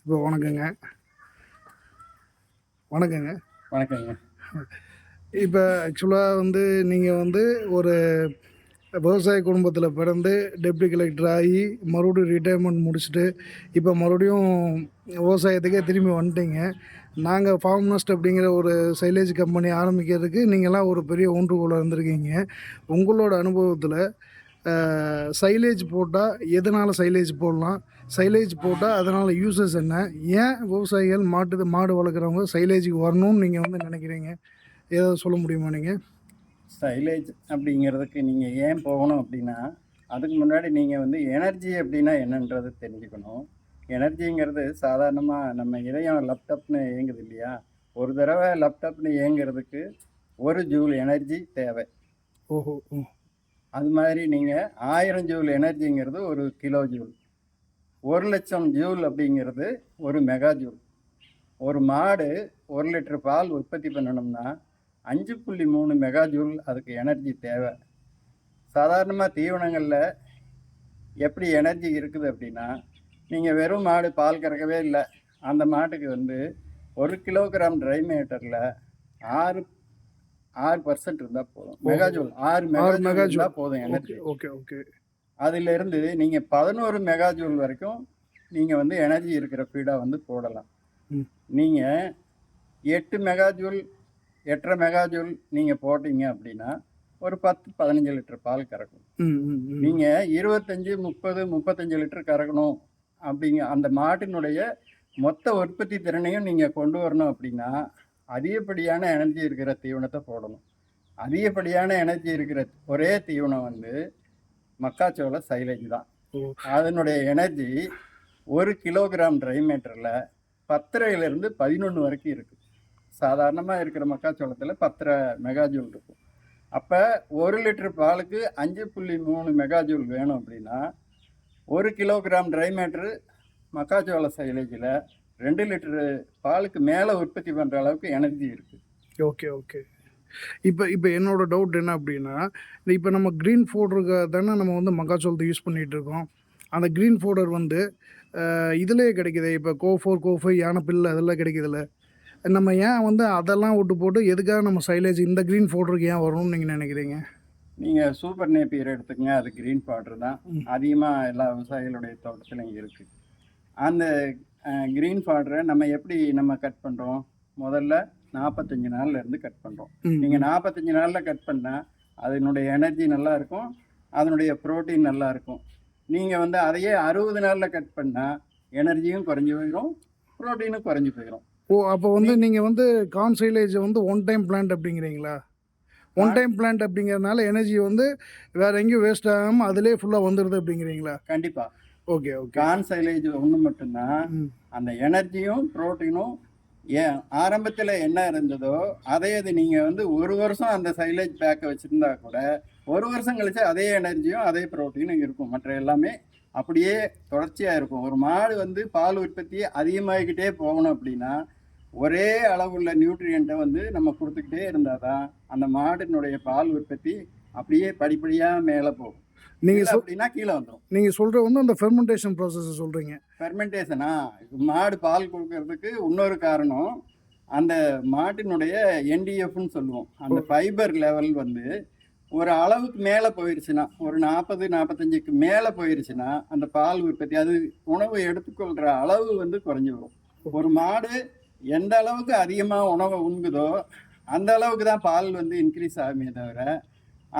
இப்போ வணக்கங்க. வணக்கங்க. வணக்கங்க. இப்போ ஆக்சுவலாக நீங்கள் ஒரு விவசாய குடும்பத்தில் பிறந்து டெப்டி கலெக்டர் ஆகி மறுபடியும் ரிட்டையர்மெண்ட் முடிச்சுட்டு இப்போ மறுபடியும் விவசாயத்துக்கே திரும்பி வந்துட்டீங்க. நாங்கள் ஃபார்ம் நெஸ்ட் அப்படிங்கிற ஒரு சைலேஜ் கம்பெனி ஆரம்பிக்கிறதுக்கு நீங்கள்லாம் ஒரு பெரிய ஊன்றுகோலாக இருந்திருக்கீங்க. உங்களோட அனுபவத்தில் சைலேஜ் போட்டால் எதனால் சைலேஜ் போடலாம், சைலேஜ் போட்டால் அதனால் யூசஸ் என்ன, ஏன் விவசாயிகள் மாடு வளர்க்குறவங்க சைலேஜுக்கு வரணும்னு நீங்கள் நினைக்கிறீங்க, ஏதாவது சொல்ல முடியுமா நீங்கள்? சைலேஜ் அப்படிங்கிறதுக்கு நீங்கள் ஏன் போகணும் அப்படின்னா, அதுக்கு முன்னாடி நீங்கள் எனர்ஜி அப்படின்னா என்னன்றது தெரிஞ்சுக்கணும். எனர்ஜிங்கிறது சாதாரணமாக நம்ம இதயம் லேப்டாப்னு இயங்குது இல்லையா, ஒரு தடவை லேப்டாப்னு இயங்குறதுக்கு 1 ஜூல் எனர்ஜி தேவை. ஓஹோ! அது மாதிரி நீங்கள் 1000 ஜூல் எனர்ஜிங்கிறது 1 கிலோ ஜூல், 1,00,000 ஜூல் அப்படிங்கிறது 1 மெகா ஜூல். ஒரு மாடு 1 லிட்டர் பால் உற்பத்தி பண்ணணும்னா 5.3 மெகா ஜூல் அதுக்கு எனர்ஜி தேவை. சாதாரணமாக தீவனங்களில் எப்படி எனர்ஜி இருக்குது அப்படின்னா, நீங்கள் வெறும் மாடு பால் கறக்கவே இல்லை, அந்த மாட்டுக்கு 1 கிலோகிராம் ட்ரை மேட்டரில் 6% இருந்தால் போதும். மெகாஜூல் 6 மெகாஜூல் இருந்தால் போதும் எனர்ஜி. Okay okay. அதிலிருந்து நீங்கள் 11 மெகாஜூல் வரைக்கும் நீங்கள் எனர்ஜி இருக்கிற ஃபீடாக போடலாம். நீங்கள் 8 மெகாஜூல் 8.5 மெகாஜூல் நீங்கள் போட்டீங்க அப்படின்னா ஒரு 10-15 லிட்டர் பால் கறக்கும். நீங்கள் 25, 30, 35 லிட்டர் கறக்கணும் அப்படிங்க அந்த மாட்டினுடைய மொத்த உற்பத்தி திறனையும் நீங்கள் கொண்டு வரணும் அப்படின்னா அதிகப்படியான எனர்ஜி இருக்கிற தீவனத்தை போடணும். அதிகப்படியான எனர்ஜி இருக்கிற ஒரே தீவனம் மக்காச்சோள சைலேஜ் தான். அதனுடைய எனர்ஜி 1 கிலோகிராம் ட்ரை மேட்டரில் 10.5 11 வரைக்கும் இருக்குது. சாதாரணமாக இருக்கிற மக்காச்சோளத்தில் 10 மெகாஜூல் இருக்கும். அப்போ 1 லிட்டர் பாலுக்கு 5.3 மெகாஜூல் வேணும் அப்படின்னா 1 கிலோகிராம் ட்ரை மேட்ரு மக்காச்சோள சைலேஜில் 2 லிட்டரு பாலுக்கு மேலே உற்பத்தி பண்ணுற அளவுக்கு எனர்ஜி இருக்குது. Okay okay. இப்போ என்னோடய டவுட் என்ன அப்படின்னா, இப்போ நம்ம க்ரீன் ஃபோடருக்கு தானே நம்ம மக்காச்சோளத்தை யூஸ் பண்ணிகிட்டு இருக்கோம். அந்த க்ரீன் ஃபோடர் இதிலே கிடைக்கிது. இப்போ கோ4, கோ5, யானைப்பில் அதெல்லாம் கிடைக்கிதுல்ல. நம்ம ஏன் அதெல்லாம் விட்டு போட்டு எதுக்காக நம்ம சைலேஜ் இந்த க்ரீன் ஃபோடருக்கு ஏன் வரணும்னு நீங்கள் நினைக்கிறீங்க? நீங்கள் சூப்பர் நேப்பியர் எடுத்துக்கங்க, அது க்ரீன் பவுடர் தான் அதிகமாக எல்லா விவசாயிகளுடைய தோட்டத்திலையும் இருக்குது. அந்த க்ரீன் பவுடரை நம்ம கட் பண்ணுறோம், முதல்ல 45 நாள்லேருந்து கட் பண்ணுறோம். நீங்கள் 45 நாளில் கட் பண்ணால் அதனுடைய எனர்ஜி நல்லா இருக்கும், அதனுடைய ப்ரோட்டீன் நல்லா இருக்கும். நீங்கள் அதையே 60 நாளில் கட் பண்ணால் எனர்ஜியும் குறைஞ்சி போயிடும், ப்ரோட்டீனும் குறைஞ்சி போயிடும். அப்போ நீங்கள் corn silage one time plant அப்படிங்கிறீங்களா? ஒன் டைம் பிளான்ட் அப்படிங்கிறதுனால எனர்ஜி வேறு எங்கேயும் வேஸ்ட் ஆகாமல் அதிலே ஃபுல்லாக வந்துடுது அப்படிங்கிறீங்களா? கண்டிப்பாக. Okay okay. கார்ன் சைலேஜ் ஒன்று மட்டும்தான் அந்த எனர்ஜியும் ப்ரோட்டீனும் ஆரம்பத்தில் என்ன இருந்ததோ அதே நீங்கள் 1 வருஷம் அந்த சைலேஜ் பேக்கை வச்சுருந்தா கூட 1 வருஷம் கழிச்சு அதே எனர்ஜியும் அதே ப்ரோட்டீனும் இருக்கும். மற்ற எல்லாமே அப்படியே தொடர்ச்சியாக இருக்கும். ஒரு மாடு பால் உற்பத்தி அதிகமாகிக்கிட்டே போகணும் அப்படின்னா ஒரே அளவுள்ள நியூட்ரியண்ட்டை நம்ம கொடுத்துக்கிட்டே இருந்தால் தான் அந்த மாடினுடைய பால் உற்பத்தி அப்படியே படிப்படியாக மேலே போகும். நீங்கள் அப்படின்னா கீழே வந்துடும். நீங்கள் சொல்கிற அந்த ஃபெர்மெண்டேஷன் ப்ராசஸ் சொல்கிறீங்க. ஃபெர்மெண்டேஷனா மாடு பால் கொடுக்கறதுக்கு இன்னொரு காரணம், அந்த மாட்டினுடைய என்டிஎஃப்னு சொல்லுவோம். அந்த ஃபைபர் லெவல் ஒரு அளவுக்கு மேலே போயிடுச்சுன்னா, ஒரு 40-45க்கு மேலே போயிடுச்சுன்னா அந்த பால் உற்பத்தி அது உணவு எடுத்துக்கொள்கிற அளவு குறைஞ்சி வரும். ஒரு மாடு எந்த அளவுக்கு அதிகமாக உணவை உண்குதோ அந்த அளவுக்கு தான் பால் இன்க்ரீஸ் ஆகுமே தவிர,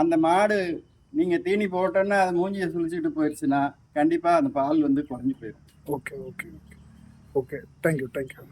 அந்த மாடு நீங்கள் தீனி போட்டோன்னா அது மூஞ்சியை சுழிச்சிட்டு போயிடுச்சுன்னா கண்டிப்பாக அந்த பால் குறைஞ்சி போயிடும். Okay okay okay okay. Thank you thank you.